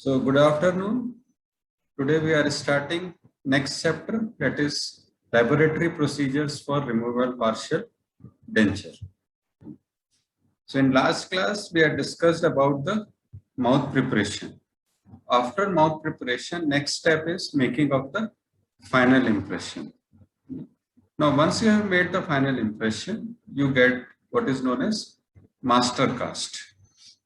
So good afternoon. Today we are starting next chapter, that is laboratory procedures for removal partial denture. So in last class we had discussed about the mouth preparation. After mouth preparation, next step is making of the final impression. Now once you have made the final impression, you get what is known as master cast.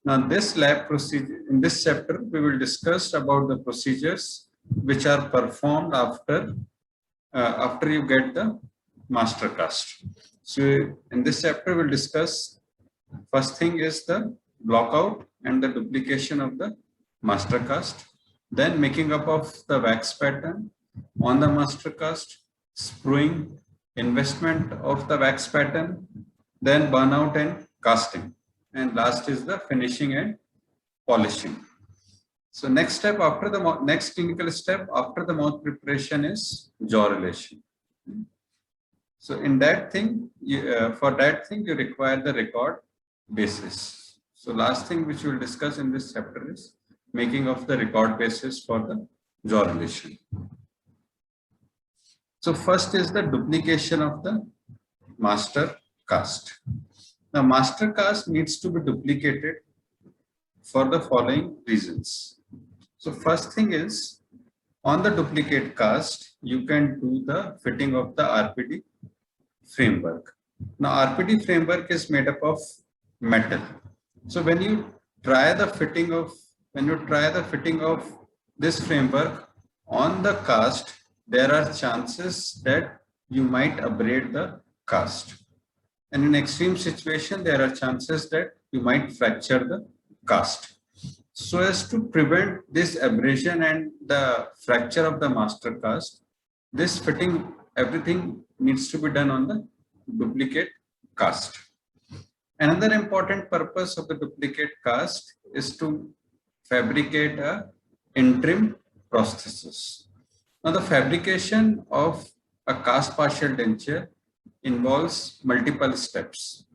Now this lab procedure, in this chapter we will discuss about the procedures which are performed after you get the master cast. So in this chapter we'll discuss, first thing is the blockout and the duplication of the master cast, then making up of the wax pattern on the master cast, spruing, investment of the wax pattern, then burnout and casting, and last is the finishing and polishing. So next step after the next clinical step after the mouth preparation is jaw relation. So in that thing, for that thing you require the record basis. So last thing which we will discuss in this chapter is making of the record basis for the jaw relation. So first is the duplication of the master cast. The master cast needs to be duplicated for the following reasons. So first thing is, on the duplicate cast, you can do the fitting of the RPD framework. Now RPD framework is made up of metal. So when you try the fitting of this framework on the cast, there are chances that you might abrade the cast. And in extreme situation, there are chances that you might fracture the cast. So as to prevent this abrasion and the fracture of the master cast, this fitting, everything needs to be done on the duplicate cast. Another important purpose of the duplicate cast is to fabricate a interim prosthesis. Now the fabrication of a cast partial denture involves multiple steps.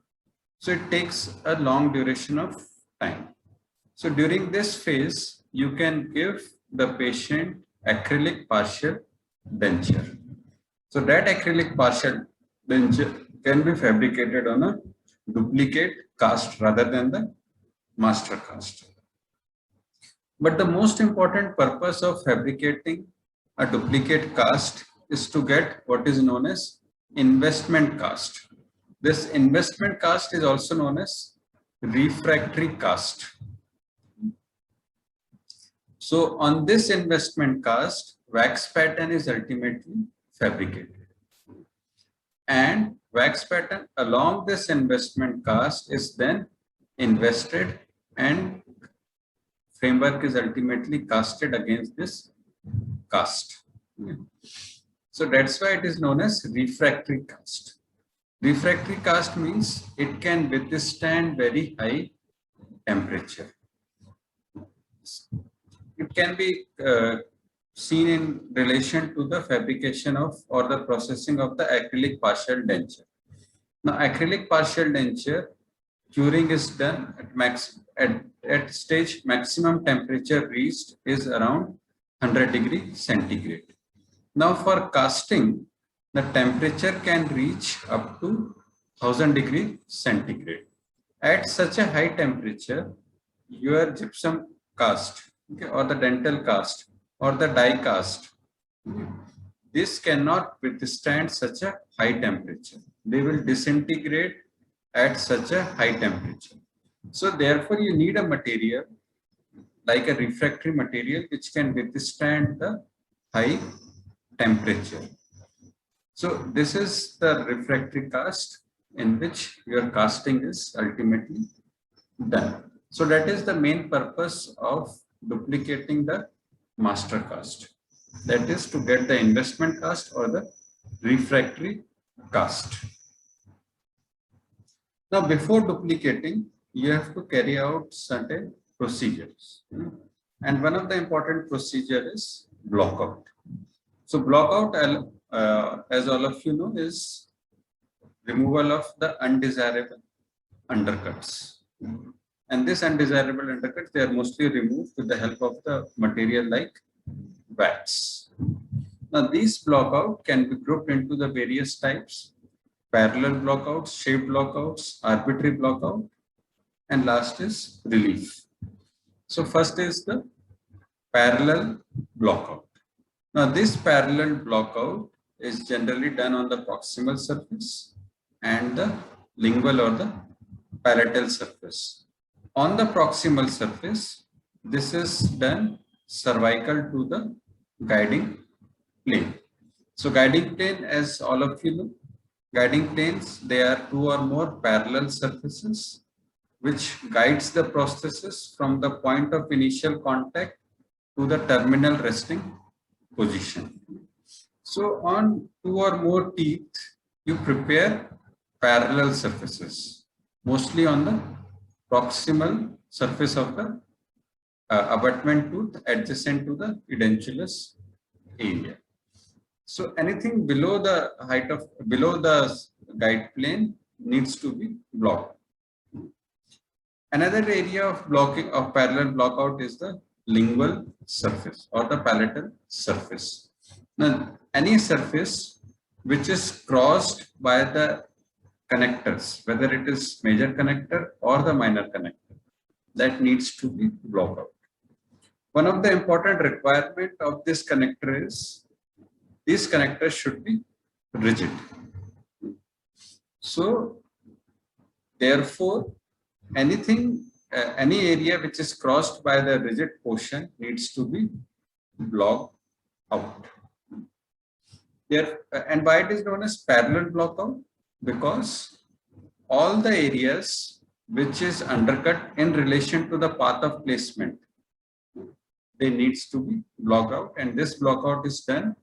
So it takes a long duration of time. So during this phase, you can give the patient acrylic partial denture. So that acrylic partial denture can be fabricated on a duplicate cast rather than the master cast. But the most important purpose of fabricating a duplicate cast is to get what is known as investment cast. This investment cast is also known as refractory cast. So on this investment cast, wax pattern is ultimately fabricated. And wax pattern along this investment cast is then invested and framework is ultimately casted against this cast. So that's why it is known as refractory cast. Refractory cast means it can withstand very high temperature. It can be seen in relation to the fabrication of or the processing of the acrylic partial denture. Now acrylic partial denture curing is done at stage maximum temperature reached is around 100 degrees centigrade. Now for casting, the temperature can reach up to 1000 degrees centigrade. At such a high temperature, your gypsum cast, okay, or the dental cast or the die cast, this cannot withstand such a high temperature. They will disintegrate at such a high temperature. So therefore you need a material like a refractory material which can withstand the high temperature. So this is the refractory cast in which your casting is ultimately done. So that is the main purpose of duplicating the master cast. That is to get the investment cast or the refractory cast. Now before duplicating, you have to carry out certain procedures. And one of the important procedure is blockout. So blockout, as all of you know, is removal of the undesirable undercuts. And this undesirable undercuts, they are mostly removed with the help of the material like wax. Now these blockout can be grouped into the various types: parallel blockouts, shaped blockouts, arbitrary blockout, and last is relief. So first is the parallel blockout. Now this parallel blockout is generally done on the proximal surface and the lingual or the palatal surface. On the proximal surface, this is done cervical to the guiding plane. So guiding plane, as all of you know, guiding planes, they are two or more parallel surfaces which guides the prosthesis from the point of initial contact to the terminal resting position. So on two or more teeth, you prepare parallel surfaces, mostly on the proximal surface of the abutment tooth adjacent to the edentulous area. So anything below the height of below the guide plane needs to be blocked. Another area of blocking of parallel blockout is the lingual surface or the palatal surface. Now, any surface which is crossed by the connectors, whether it is major connector or the minor connector, that needs to be blocked out. One of the important requirement of this connector is these connectors should be rigid. So therefore, any area which is crossed by the rigid portion needs to be blocked out. And why it is known as parallel blockout? Because all the areas which is undercut in relation to the path of placement, they needs to be blocked out, and this blockout is done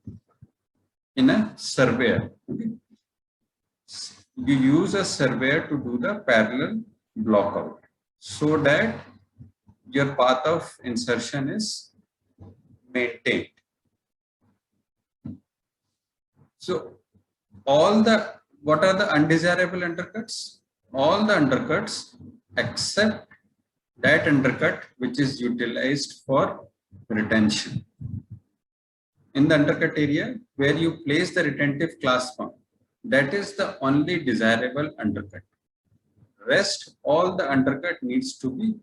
in a surveyor. Okay. You use a surveyor to do the parallel blockout so that your path of insertion is maintained. So what are the undesirable undercuts? All the undercuts except that undercut which is utilized for retention. In the undercut area where you place the retentive clasp arm, that is the only desirable undercut. Rest, all the undercut needs to be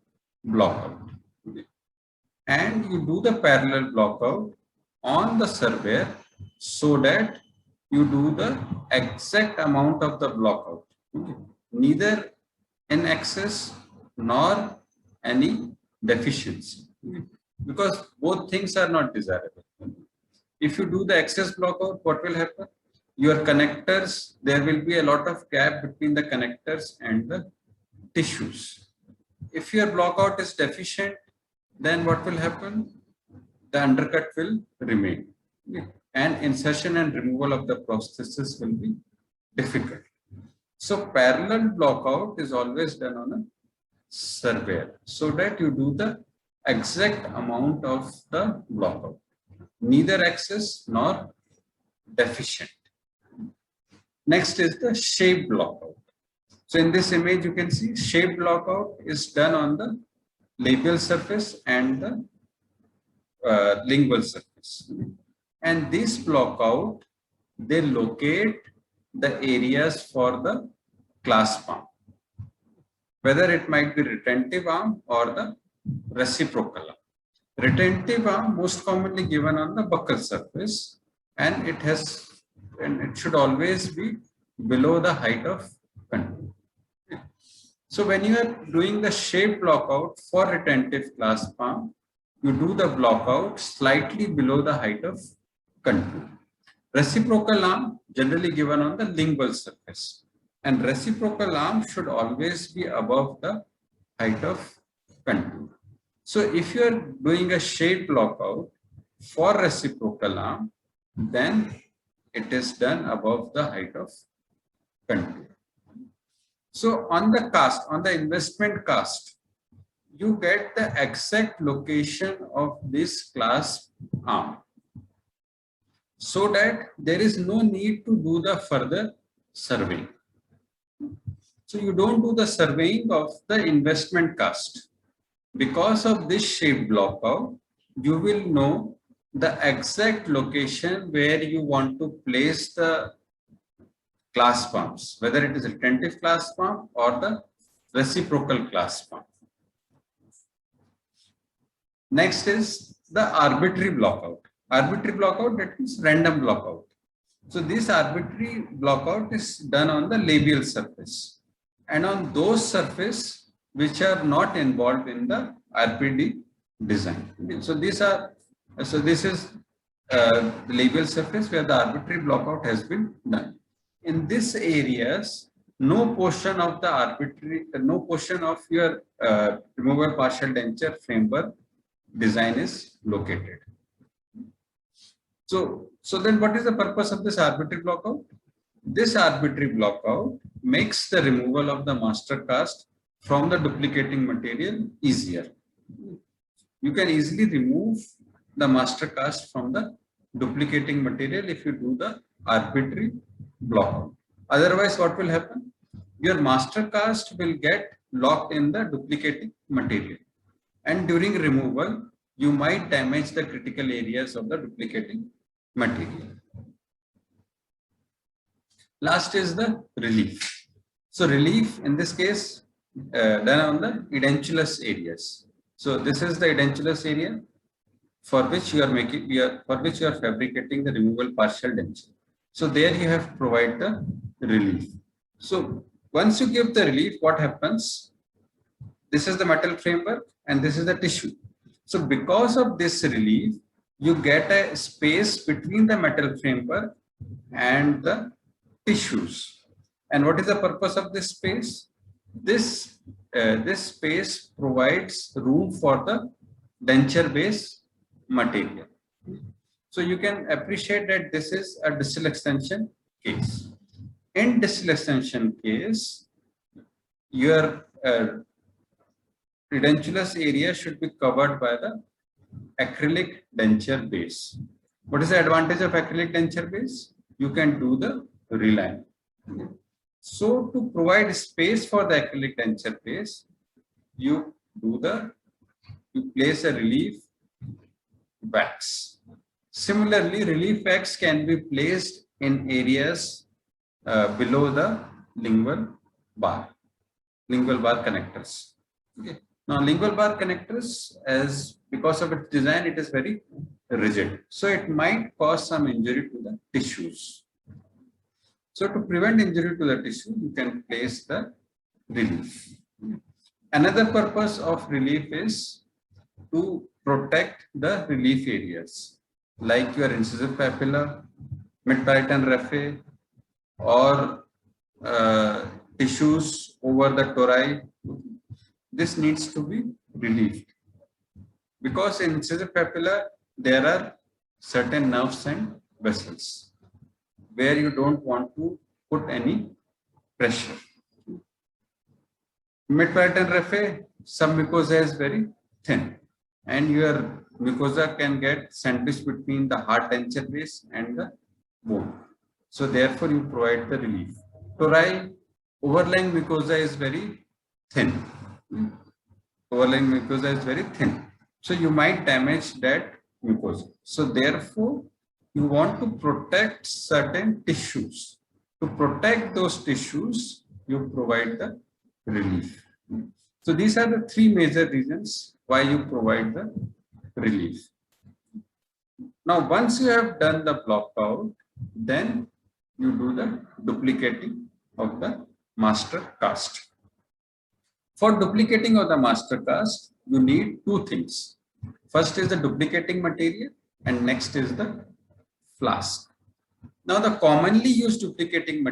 blocked out. Okay. And you do the parallel blockout on the surveyor so that you do the exact amount of the blockout. Okay. Neither in excess nor any deficiency. Okay. Because both things are not desirable. If you do the excess blockout, what will happen? Your connectors, there will be a lot of gap between the connectors and the tissues. If your blockout is deficient, then what will happen? The undercut will remain. Okay. And insertion and removal of the prosthesis will be difficult. So parallel blockout is always done on a surveyor so that you do the exact amount of the blockout, neither excess nor deficient. Next is the shape blockout. So in this image, you can see shape blockout is done on the labial surface and the lingual surface. And this blockout, they locate the areas for the clasp arm, whether it might be retentive arm or the reciprocal arm. Retentive arm most commonly given on the buccal surface, and it should always be below the height of contour. So when you are doing the shape blockout for retentive clasp arm, you do the blockout slightly below the height of contour. Reciprocal arm generally given on the lingual surface, and reciprocal arm should always be above the height of contour. So if you are doing a shape blockout for reciprocal arm, then it is done above the height of contour. So on the cast, on the investment cast, you get the exact location of this clasp arm, so that there is no need to do the further surveying. So you don't do the surveying of the investment cast. Because of this shape block out, you will know the exact location where you want to place the class pumps, whether it is a retentive class pump or the reciprocal class pump. Next is the arbitrary blockout. Arbitrary blockout, that means random blockout. So this arbitrary blockout is done on the labial surface and on those surface which are not involved in the RPD design. So this is the labial surface where the arbitrary blockout has been done. In these areas, no portion of your removable partial denture framework design is located. So then what is the purpose of this arbitrary blockout? This arbitrary blockout makes the removal of the master cast from the duplicating material easier. You can easily remove the master cast from the duplicating material if you do the arbitrary blockout. Otherwise, what will happen? Your master cast will get locked in the duplicating material, and during removal, you might damage the critical areas of the duplicating material. Last is the relief. So relief in this case done on the edentulous areas. So this is the edentulous area for which you are fabricating the removable partial denture. So there you have provided the relief. So once you give the relief, what happens? This is the metal framework and this is the tissue. So because of this relief, you get a space between the metal framework and the tissues. And what is the purpose of this space? This space provides room for the denture base material. So you can appreciate that this is a distal extension case. In distal extension case, your edentulous area should be covered by the acrylic denture base. What is the advantage of acrylic denture base? You can do the reline. So to provide space for the acrylic denture base, you place a relief wax. Similarly, relief wax can be placed in areas below the lingual bar connectors. Okay. Now, lingual bar connectors, because of its design, it is very rigid. So it might cause some injury to the tissues. So to prevent injury to the tissue, you can place the relief. Another purpose of relief is to protect the relief areas like your incisive papilla, mid-palatal raphe, or tissues over the tori. This needs to be relieved because in incisive papilla there are certain nerves and vessels where you don't want to put any pressure. Mid-palatal raphe, some mucosa is very thin and your mucosa can get sandwiched between the hard denture base and the bone. So therefore you provide the relief. Tori, overlying mucosa is very thin. Overlying mucosa is very thin. So you might damage that mucosa. So therefore you want to protect certain tissues. To protect those tissues, you provide the relief. So these are the three major reasons why you provide the relief. Now, once you have done the block out, then you do the duplicating of the master cast. For duplicating of the master cast, you need two things. First is the duplicating material and next is the flask. Now, the commonly used duplicating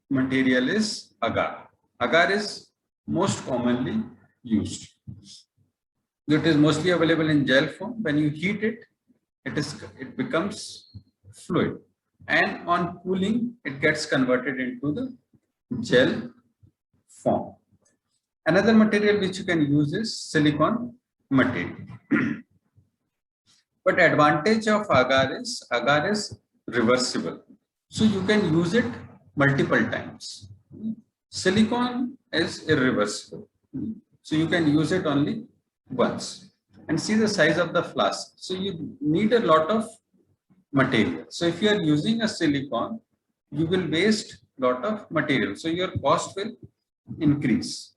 material is agar. Agar is most commonly used. It is mostly available in gel form. When you heat it, it becomes fluid, and on cooling, it gets converted into the gel form. Another material which you can use is silicone material. But advantage of agar is reversible. So you can use it multiple times. Silicone is irreversible. So you can use it only once. And see the size of the flask. So you need a lot of material. So if you are using a silicone, you will waste a lot of material. So your cost will increase.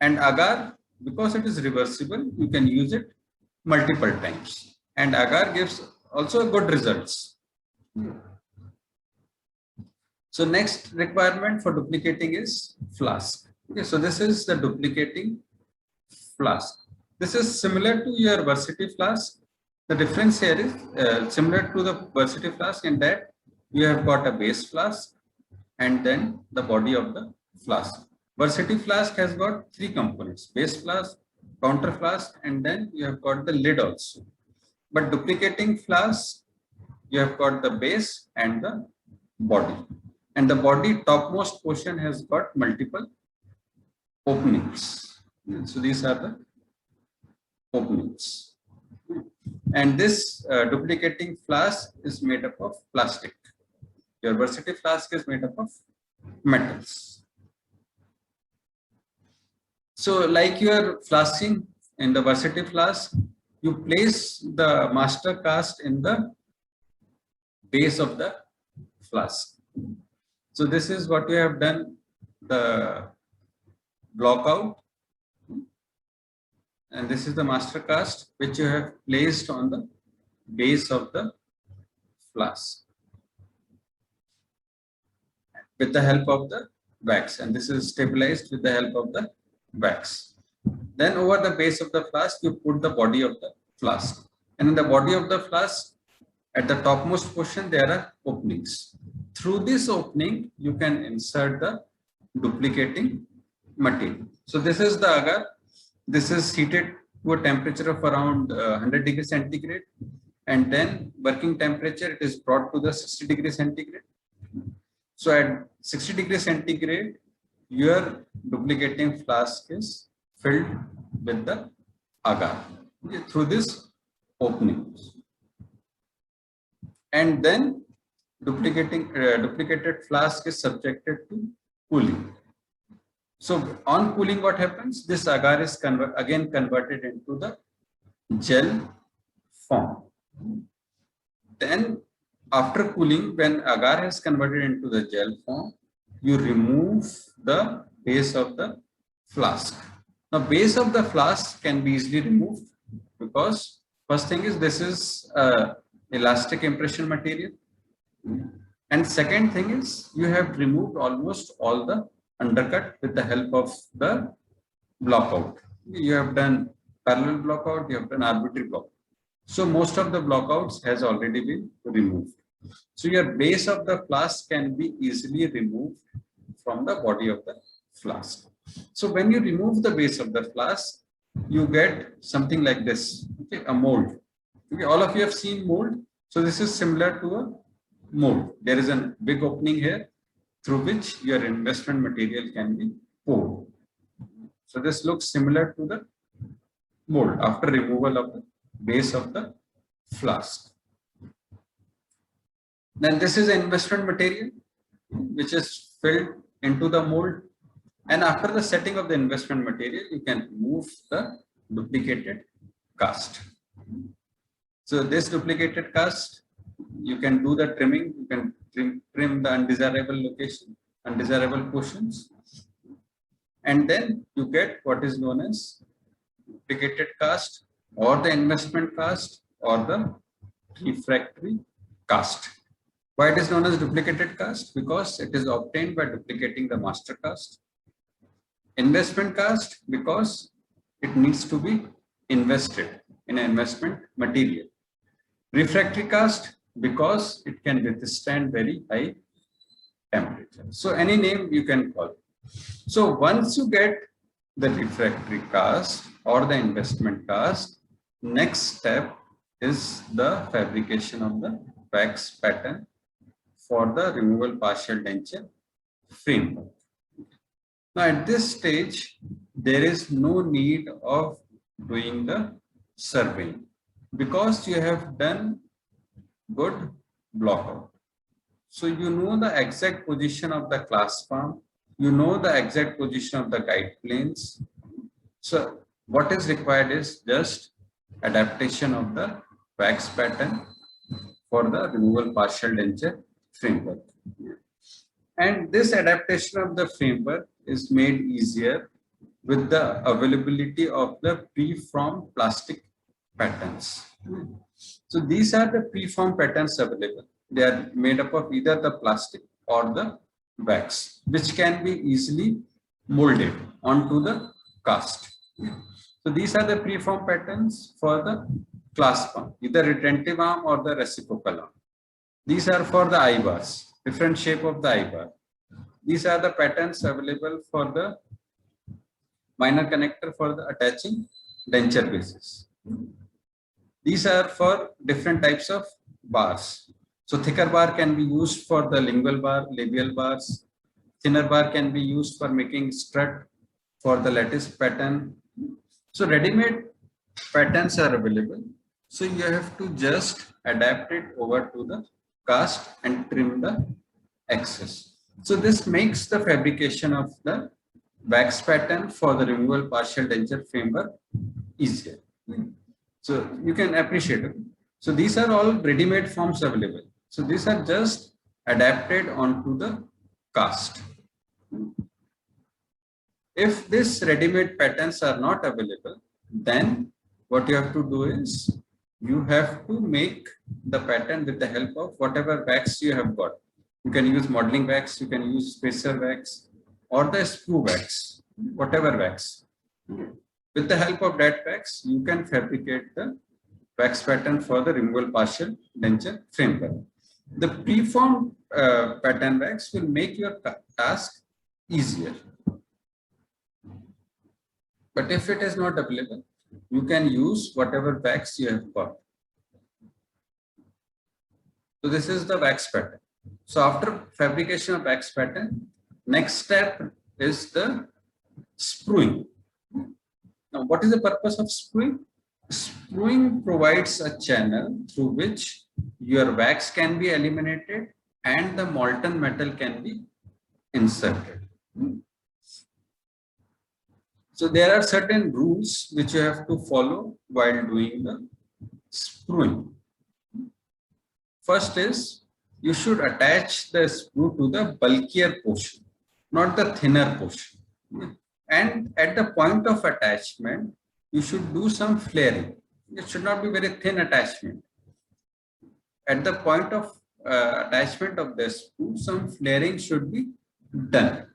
And agar, because it is reversible, you can use it multiple times. And agar gives also good results. So next requirement for duplicating is flask. Okay, so this is the duplicating flask. This is similar to your Versity flask. The difference here is similar to the Versity flask in that you have got a base flask and then the body of the flask. Versity flask has got three components: base flask, counter flask, and then you have got the lid also. But duplicating flask, you have got the base and the body. And the body topmost portion has got multiple openings. So these are the openings. And this duplicating flask is made up of plastic. Your Versity flask is made up of metals. So like you are flasking in the Versity flask, you place the master cast in the base of the flask. So this is what you have done, the block out, and this is the master cast which you have placed on the base of the flask with the help of the wax, and this is stabilized with the help of the wax. Then over the base of the flask you put the body of the flask, and in the body of the flask at the topmost portion there are openings. Through this opening you can insert the duplicating material. So this is the agar. This is heated to a temperature of around 100 degrees centigrade, and then working temperature it is brought to the 60 degrees centigrade. So at 60 degrees centigrade your duplicating flask is filled with the agar through this opening, and then duplicated flask is subjected to cooling. So on cooling, what happens? This agar is again converted into the gel form. Then after cooling, when agar has converted into the gel form, you remove the base of the flask. Now base of the flask can be easily removed because first thing is this is elastic impression material, and second thing is you have removed almost all the undercut with the help of the blockout. You have done parallel blockout, you have done arbitrary blockout. So most of the blockouts has already been removed. So your base of the flask can be easily removed from the body of the flask. So when you remove the base of the flask, you get something like this, okay, a mold. Okay, all of you have seen mold. So this is similar to a mold. There is a big opening here through which your investment material can be poured. So this looks similar to the mold after removal of the base of the flask. Then this is an investment material which is filled into the mold, and after the setting of the investment material you can remove the duplicated cast. So this duplicated cast, you can do the trimming, you can trim the undesirable location, undesirable portions, and then you get what is known as duplicated cast or the investment cast or the refractory cast. Why it is known as duplicated cast? Because it is obtained by duplicating the master cast. Investment cast because it needs to be invested in an investment material. Refractory cast because it can withstand very high temperature. So any name you can call it. So once you get the refractory cast or the investment cast, next step is the fabrication of the wax pattern for the removal partial denture framework. Now at this stage, there is no need of doing the surveying because you have done good blockout. So you know the exact position of the clasp arm, you know the exact position of the guide planes. So what is required is just adaptation of the wax pattern for the removal partial denture framework. And this adaptation of the framework is made easier with the availability of the preformed plastic patterns. So these are the preformed patterns available. They are made up of either the plastic or the wax, which can be easily molded onto the cast. So these are the preformed patterns for the clasp arm, either retentive arm or the reciprocal arm. These are for the eye bars, different shape of the eye bar. These are the patterns available for the minor connector for the attaching denture bases. These are for different types of bars. So thicker bar can be used for the lingual bar, labial bars. Thinner bar can be used for making strut for the lattice pattern. So ready-made patterns are available. So you have to just adapt it over to the cast and trim the excess. So this makes the fabrication of the wax pattern for the removal partial denture framework easier. So you can appreciate it. So these are all ready-made forms available. So these are just adapted onto the cast. If these ready-made patterns are not available, then what you have to do is you have to make the pattern with the help of whatever wax you have got. You can use modeling wax, you can use spacer wax, or the sprue wax, whatever wax. With the help of that wax, you can fabricate the wax pattern for the removal partial denture framework. The preformed pattern wax will make your task easier. But if it is not available, you can use whatever wax you have got. So this is the wax pattern. So after fabrication of wax pattern, next step is the sprueing. Now, what is the purpose of sprueing? Sprueing provides a channel through which your wax can be eliminated and the molten metal can be inserted. So there are certain rules which you have to follow while doing the sprueing. First is you should attach the sprue to the bulkier portion, not the thinner portion. And at the point of attachment, you should do some flaring. It should not be very thin attachment. At the point of attachment of the sprue, some flaring should be done.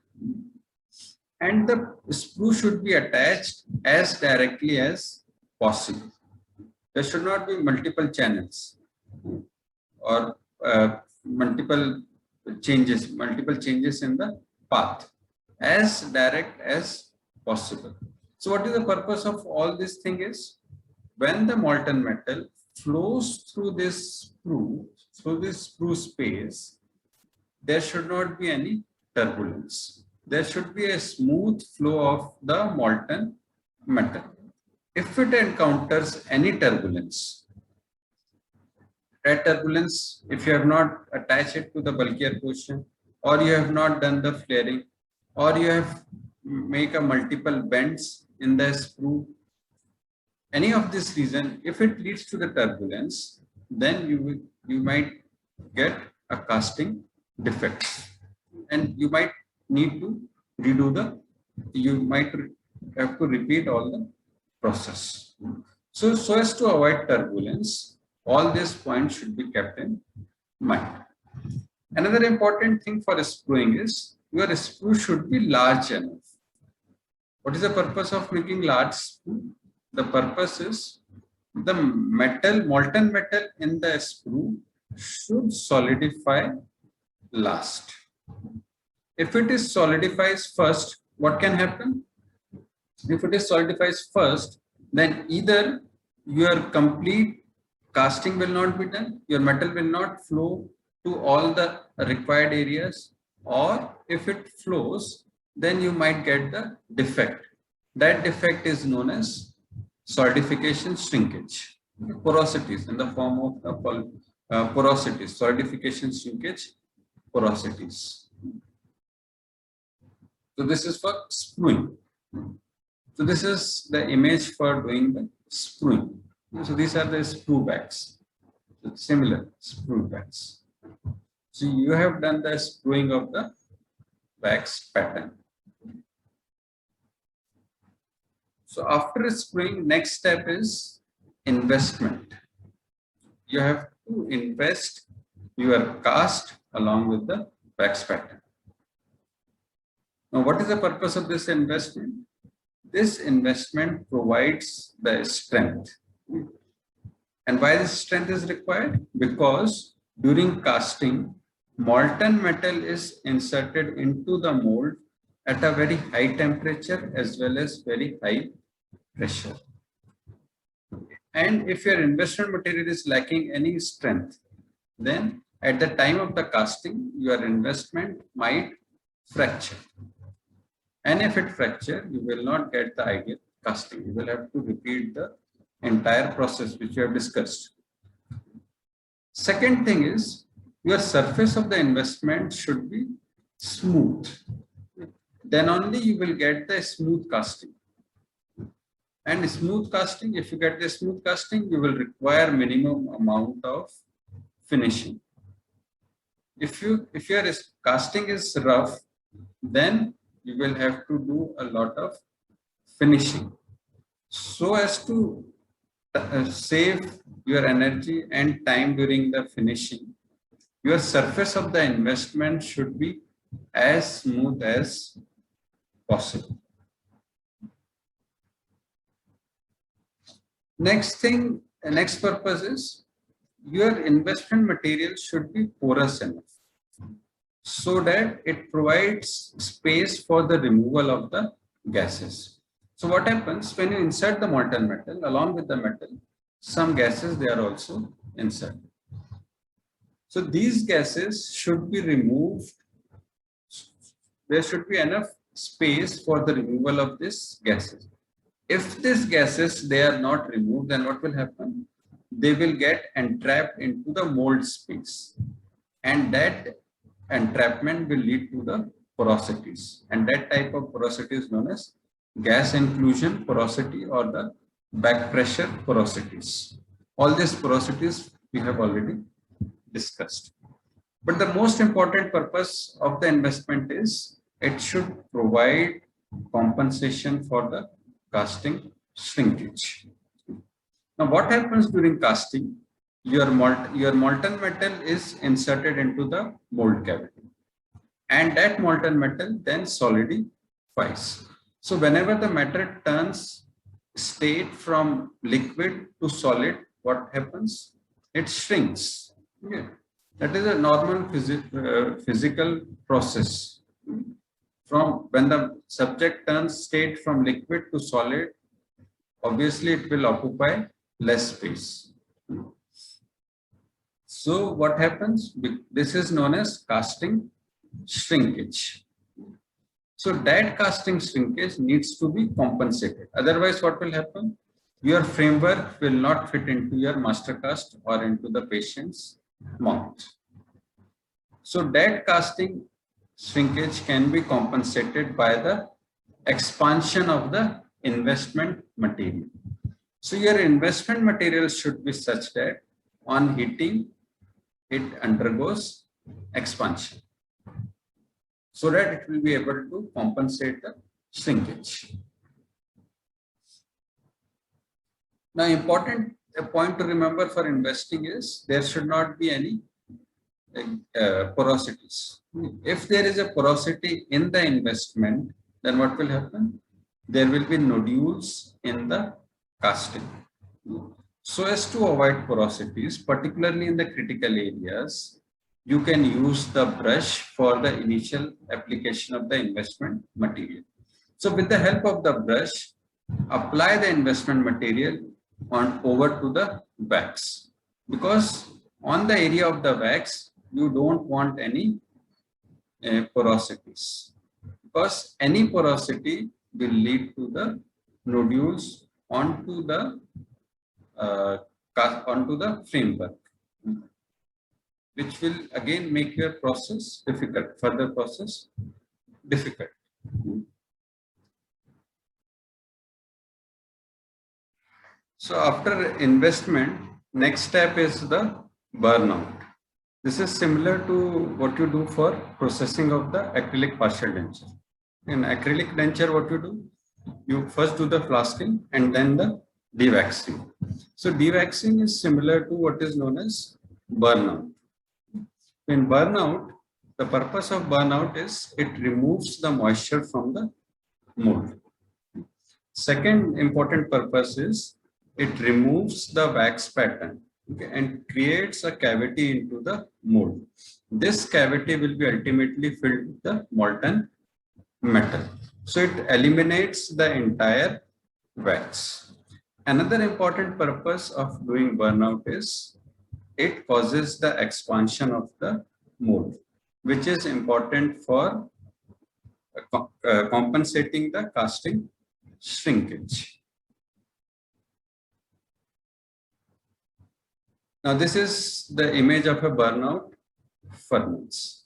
And the sprue should be attached as directly as possible. There should not be multiple channels or multiple changes in the path. As direct as possible. So what is the purpose of all this thing is, when the molten metal flows through this sprue space, there should not be any turbulence. There should be a smooth flow of the molten metal. If it encounters any turbulence, that turbulence, if you have not attached it to the bulkier portion, or you have not done the flaring, or you have make a multiple bends in the sprue, any of this reason, if it leads to the turbulence, then you might get a casting defect, and you might need to redo you might have to repeat all the process. So as to avoid turbulence, all these points should be kept in mind. Another important thing for sprueing is your sprue should be large enough. What is the purpose of making large sprue? The purpose is the molten metal in the sprue should solidify last. If it is solidifies first, what can happen? If it is solidifies first, then either your complete casting will not be done, your metal will not flow to all the required areas, or if it flows, then you might get the defect. That defect is known as solidification shrinkage. Porosities in the form of the porosities, solidification shrinkage porosities. So this is for sprueing. So this is the image for doing the sprueing. So these are the sprue bags. So similar sprue bags. So you have done the sprueing of the wax pattern. So after sprueing, next step is investment. You have to invest your cast along with the wax pattern. Now, what is the purpose of this investment? This investment provides the strength. And why this strength is required? Because during casting, molten metal is inserted into the mold at a very high temperature as well as very high pressure. And if your investment material is lacking any strength, then at the time of the casting, your investment might fracture. And if it fracture, you will not get the ideal casting. You will have to repeat the entire process which we have discussed. Second thing is, your surface of the investment should be smooth. Then only you will get the smooth casting. And smooth casting, if you get the smooth casting, you will require minimum amount of finishing. If your casting is rough, then you will have to do a lot of finishing so as to save your energy and time during the finishing. Your surface of the investment should be as smooth as possible. Next purpose is your investment material should be porous enough so that it provides space for the removal of the gases. So what happens when you insert the molten metal, along with the metal, some gases they are also inserted. So these gases should be removed. There should be enough space for the removal of these gases. If these gases they are not removed, then what will happen? They will get entrapped into the mold space, and that entrapment will lead to the porosities, and that type of porosity is known as gas inclusion porosity or the back pressure porosities. All these porosities we have already discussed. But the most important purpose of the investment is it should provide compensation for the casting shrinkage. Now what happens during casting? Your molten metal is inserted into the mold cavity, and that molten metal then solidifies. So whenever the metal turns state from liquid to solid, what happens? It shrinks. Okay. That is a normal physical process. From when the subject turns state from liquid to solid, obviously it will occupy less space. So what happens? This is known as casting shrinkage. So that casting shrinkage needs to be compensated. Otherwise, what will happen? Your framework will not fit into your master cast or into the patient's mouth. So that casting shrinkage can be compensated by the expansion of the investment material. So your investment material should be such that on heating, it undergoes expansion, so that it will be able to compensate the shrinkage. Now, important point to remember for investing is there should not be any porosities. If there is a porosity in the investment, then what will happen? There will be nodules in the casting. So as to avoid porosities, particularly in the critical areas, you can use the brush for the initial application of the investment material. So with the help of the brush, apply the investment material over to the wax, because on the area of the wax, you don't want any porosities, because any porosity will lead to the nodules onto the framework, which will again make your process difficult, further process difficult. So after investment, next step is the burnout. This is similar to what you do for processing of the acrylic partial denture. In acrylic denture, what you do? You first do the flasking and then the dewaxing. So dewaxing is similar to what is known as burnout. In burnout, the purpose of burnout is it removes the moisture from the mold. Second important purpose is it removes the wax pattern, okay, and creates a cavity into the mold. This cavity will be ultimately filled with the molten metal. So it eliminates the entire wax. Another important purpose of doing burnout is it causes the expansion of the mold, which is important for compensating the casting shrinkage. Now this is the image of a burnout furnace.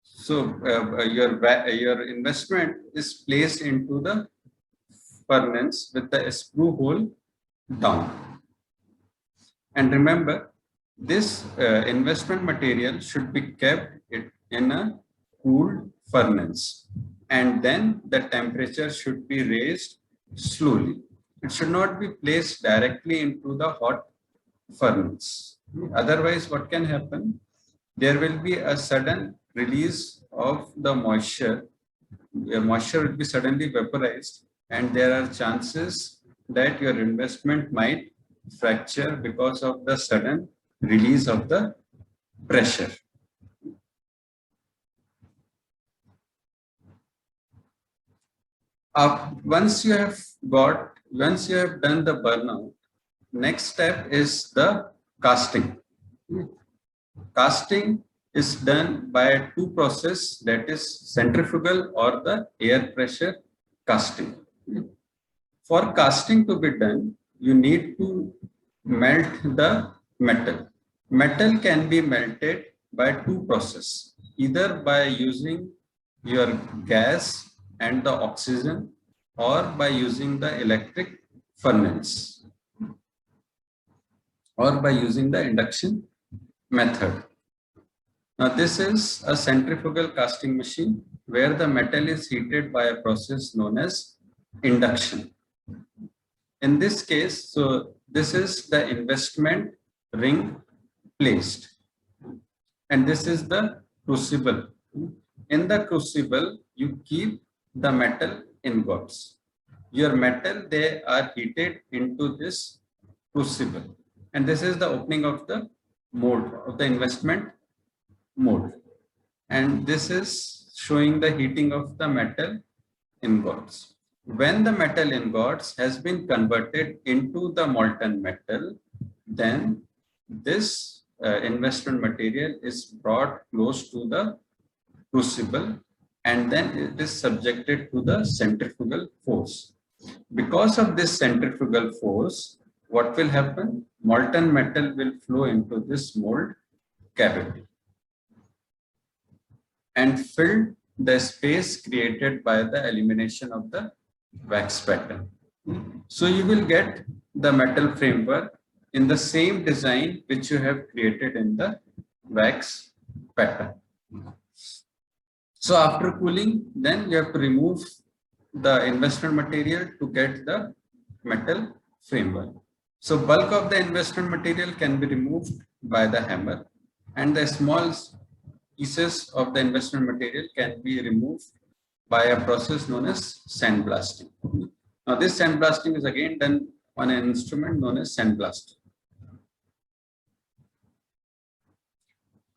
So your investment is placed into the furnace with the screw hole down. And remember, this investment material should be kept in a cooled furnace, and then the temperature should be raised slowly. It should not be placed directly into the hot furnace. Otherwise, what can happen? There will be a sudden release of the moisture. The moisture will be suddenly vaporized, and there are chances that your investment might fracture because of the sudden release of the pressure. Once you have done the burnout, next step is the casting. Casting is done by two process, that is centrifugal or the air pressure casting. For casting to be done, you need to melt the metal. Metal can be melted by two processes, either by using your gas and the oxygen or by using the electric furnace or by using the induction method. Now this is a centrifugal casting machine where the metal is heated by a process known as induction. In this case, so this is the investment ring placed, and this is the crucible. In the crucible, you keep the metal ingots. Your metal, they are heated into this crucible, and this is the opening of the mold of the investment mold, and this is showing the heating of the metal ingots. When the metal ingots has been converted into the molten metal, then this investment material is brought close to the crucible, and then it is subjected to the centrifugal force. Because of this centrifugal force, what will happen? Molten metal will flow into this mold cavity and fill the space created by the elimination of the wax pattern. So you will get the metal framework in the same design which you have created in the wax pattern. So after cooling, then you have to remove the investment material to get the metal framework. So bulk of the investment material can be removed by the hammer, and the small pieces of the investment material can be removed by a process known as sandblasting. Now this sandblasting is again done on an instrument known as sandblaster.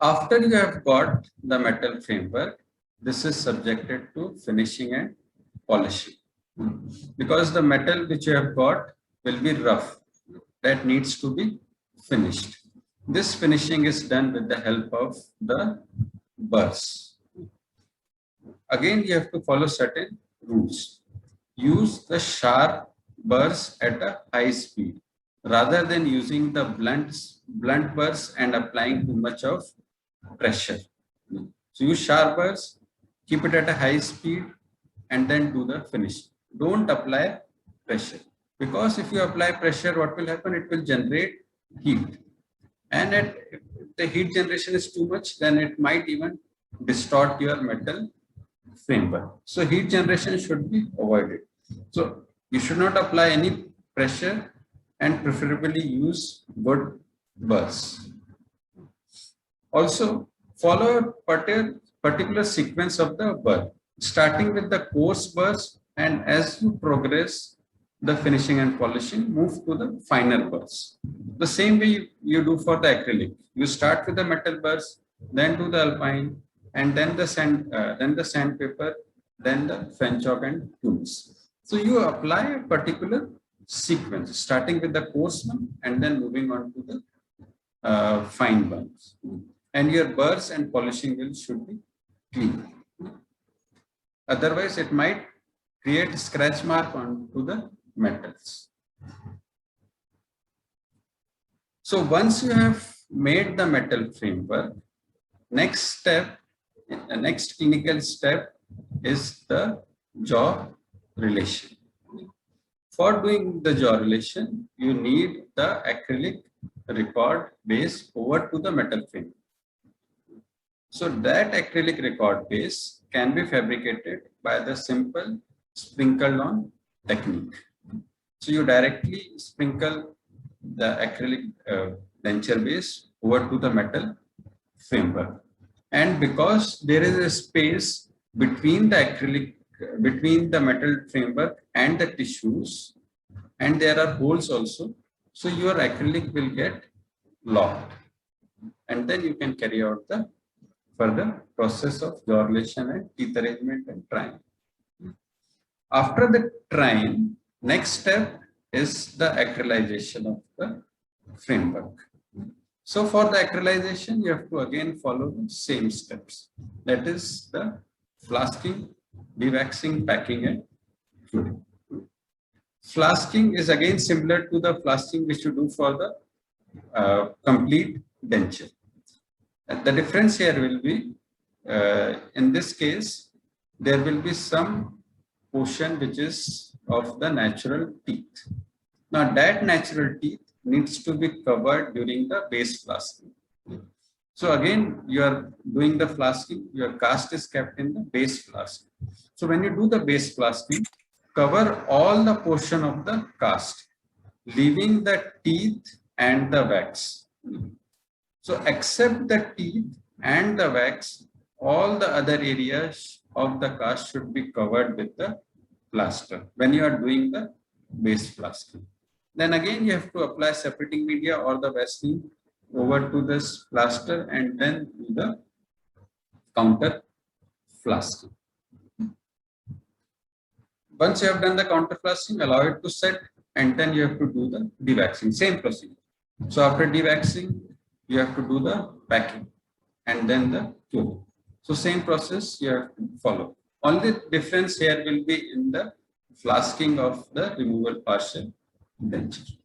After you have got the metal framework, this is subjected to finishing and polishing, because the metal which you have got will be rough, that needs to be finished. This finishing is done with the help of the burrs. Again, you have to follow certain rules. Use the sharp burrs at a high speed rather than using the blunt burrs and applying too much of pressure. So use sharp burrs, keep it at a high speed, and then do the finish. Don't apply pressure, because if you apply pressure, what will happen? It will generate heat, and if the heat generation is too much, then it might even distort your metal framework. So heat generation should be avoided. So you should not apply any pressure, and preferably use good burrs. Also, follow a particular sequence of the burr, starting with the coarse burrs, and as you progress the finishing and polishing, move to the finer burrs. The same way you do for the acrylic. You start with the metal burrs, then do the alpine, and then the sandpaper, then the French chalk and tools. So you apply a particular sequence, starting with the coarse one and then moving on to the fine ones. And your burrs and polishing will should be clean. Otherwise, it might create scratch mark onto the metals. So once you have made the metal framework, next clinical step is the jaw relation. For doing the jaw relation, you need the acrylic record base over to the metal frame. So that acrylic record base can be fabricated by the simple sprinkle on technique. So you directly sprinkle the acrylic denture base over to the metal framework. And because there is a space between the metal framework and the tissues, and there are holes also, so your acrylic will get locked, and then you can carry out the further process of jaw relation and teeth arrangement and trying. After the trying, next step is the acrylization of the framework. So for the acrylization, you have to again follow the same steps. That is the flasking, dewaxing, packing, and curing. Flasking is again similar to the flasking which you do for the complete denture. The difference here will be, in this case, there will be some portion which is of the natural teeth. Now that natural teeth needs to be covered during the base flasking. So again, you are doing the flasking, your cast is kept in the base flasking. So when you do the base flasking, cover all the portion of the cast, leaving the teeth and the wax. So except the teeth and the wax, all the other areas of the cast should be covered with the plaster when you are doing the base flasking. Then again, you have to apply separating media or the Vaseline over to this plaster and then do the counter flasking. Once you have done the counter flasking, allow it to set, and then you have to do the dewaxing. Same procedure. So after dewaxing, you have to do the packing and then the curing. So same process you have to follow. Only difference here will be in the flasking of the removal partial denture.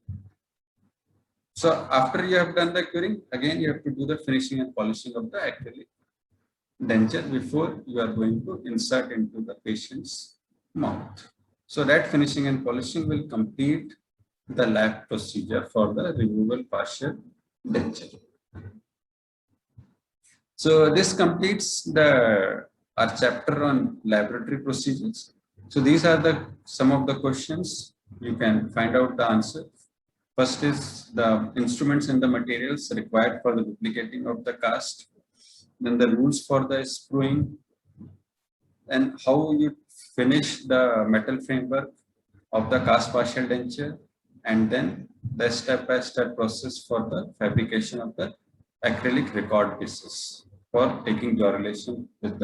So after you have done the curing, again you have to do the finishing and polishing of the acrylic denture before you are going to insert into the patient's mouth. So that finishing and polishing will complete the lab procedure for the removal partial denture. So this completes our chapter on laboratory procedures. So these are some of the questions. You can find out the answer. First is the instruments and the materials required for the duplicating of the cast. Then the rules for the screwing, and how you finish the metal framework of the cast partial denture, and then the step-by-step process for the fabrication of the acrylic record pieces for taking jaw relation with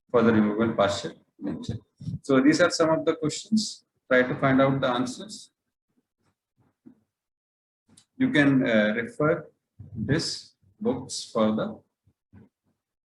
for the removal partial denture. So these are some of the questions. Try to find out the answers. You can refer this books for the